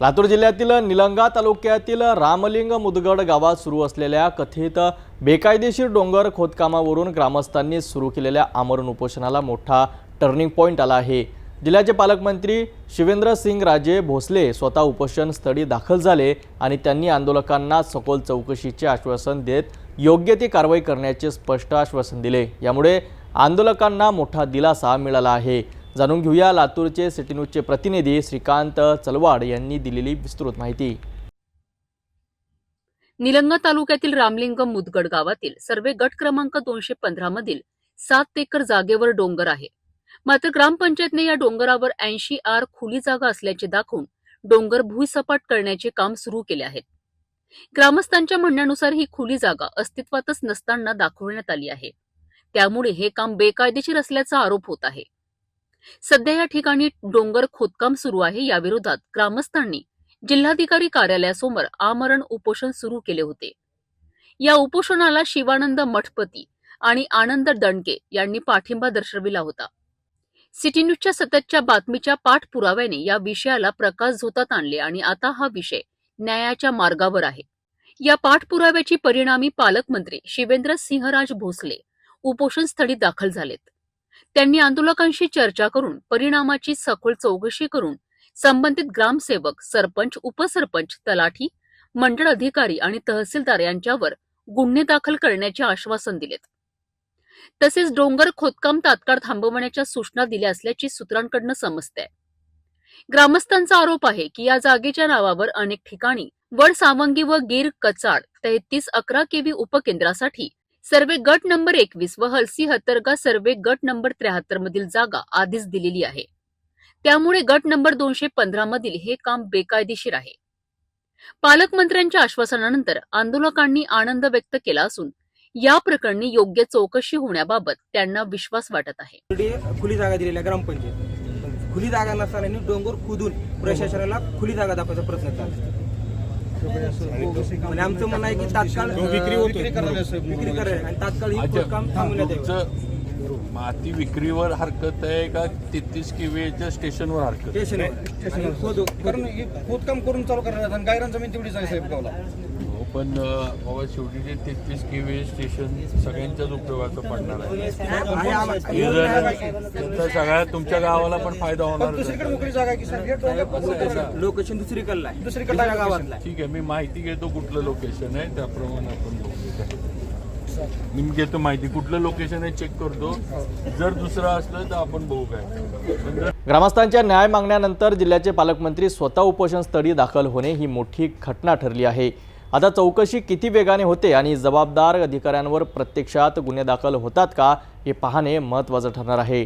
लातूर जिल्ह्यातील निलंगा तालुक्यातील रामलिंग मुदगड गावात सुरू असलेल्या कथित बेकायदेशीर डोंगर खोदकामावरून ग्रामस्थांनी सुरू केलेल्या आमरण उपोषणाला मोठा टर्निंग पॉइंट आला आहे। जिल्ह्याचे पालकमंत्री शिवेंद्र सिंग राजे भोसले स्वतः उपोषण स्थळी दाखल झाले आणि त्यांनी आंदोलकांना सखोल चौकशीचे आश्वासन देत योग्य ती कारवाई करण्याचे स्पष्ट आश्वासन दिले। यामुळे आंदोलकांना मोठा दिलासा मिळाला आहे। जाणून घेऊया लातूरचे सिटी न्यूजचे प्रतिनिधी श्रीकांत चलवाड यांनी दिलेली विस्तृत माहिती। निलंगा तालुक्यातील रामलिंग मुदगड गावातील सर्वे गट क्रमांक 215 मधील 7 एकर जागेवर डोंगर आहे। मात्र ग्रामपंचायतने या डोंगरावर 80 आर खुली जागा असल्याचे दाखवून डोंगर भुईसपाट करण्याचे काम सुरू केले आहे। ग्रामस्थांच्या म्हणण्यानुसार ही खुली जागा अस्तित्वातच नसताना दाखवण्यात आली आहे। त्यामुळे हे काम बेकायदेशीर असल्याचा आरोप होत आहे। सध्या या ठिकाणी डोंगर खोदकाम सुरू आहे। या विरोधात ग्रामस्थांनी जिल्हाधिकारी कार्यालयासमोर आमरण उपोषण सुरू केले होते। या उपोषणाला शिवानंद मठपती आणि आनंद दणके यांनी पाठिंबा दर्शविला होता। सिटी न्यूजच्या सततच्या बातमीच्या पाठपुराव्याने या विषयाला प्रकाशझोतात आणले आणि आता हा विषय न्यायाच्या मार्गावर आहे। या पाठपुराव्याची परिणामी पालकमंत्री शिवेंद्र सिंहराज भोसले उपोषण स्थळी दाखल झालेत। त्यांनी आंदोलकांशी चर्चा करून परिणामाची सखोल चौकशी करून संबंधित ग्रामसेवक, सरपंच, उपसरपंच, तलाठी, मंडळ अधिकारी आणि तहसीलदार यांच्यावर गुन्हे दाखल करण्याचे आश्वासन दिलेत। तसेच डोंगर खोदकाम तात्काळ थांबवण्याच्या सूचना दिल्या असल्याची सूत्रांकडून समजते। ग्रामस्थांचा आरोप आहे की या जागेच्या नावावर अनेक ठिकाणी वड सावंगी व गीर कचाड 3311 केव्ही उपकेंद्रासाठी सर्वे गट नंबर 21 व हलसी हतरगा सर्वे गट नंबर 73 मधील जागा आधीच दिलेली आहे। त्यामुळे गट नंबर 215 मधील हे काम बेकायदेशीर आहे। पालकमंत्र्यांच्या आश्वासनानंतर आंदोलकांनी आनंद व्यक्त केला असून या प्रकरणी योग्य चौकशी होण्याबाबत त्यांना विश्वास वाटत आहे। खुली जागा दिलेल्या ग्रामपंचायत खुली जागा नसताना डोंगर खोदून प्रशासनाला खुली जागा दाखवायचा प्रयत्न चालला। आणि आमचं म्हणणं आहे की तात्काळ विक्री करायला आणि तात्काळ ही काम थांबवण्यात यावं। माती विक्रीवर हरकत आहे का 33 केव्हीच्या स्टेशनवर हरकत? स्टेशनवर खोदकाम करून चालू करण्यात आणि गायरान जमीन तेवढीच आहे साहेब गावला। पण बाबा शेवटी ते 33 केव्ही स्टेशन सगळ्यांच्याच उपयोगाचं पडणार आहे। त्याचा सगळ्या तुमच्या गावाला पण फायदा होणार। दुसरीकडे मोकळी जागा की सर लोकेशन दुसरीकडला आहे, दुसरीकडल्या गावातला। ठीक आहे, मी माहिती घेतो कुठलं लोकेशन आहे, त्याप्रमाणे आपण मी घेतो माहिती कुठलं लोकेशन आहे, चेक करतो। जर दुसरं असलं तर आपण बघू काय। ग्रामस्थांच्या न्याय मागण्यानंतर जिल्ह्याचे पालकमंत्री स्वतः उपोषण स्थळी दाखल होणे ही मोठी घटना ठरली आहे। आता चौकशी किती वेगाने होते आणि जबाबदार अधिकाऱ्यांवर प्रत्यक्षात गुन्हे दाखल होतात का हे पाहणे महत्त्वाचं ठरणार आहे।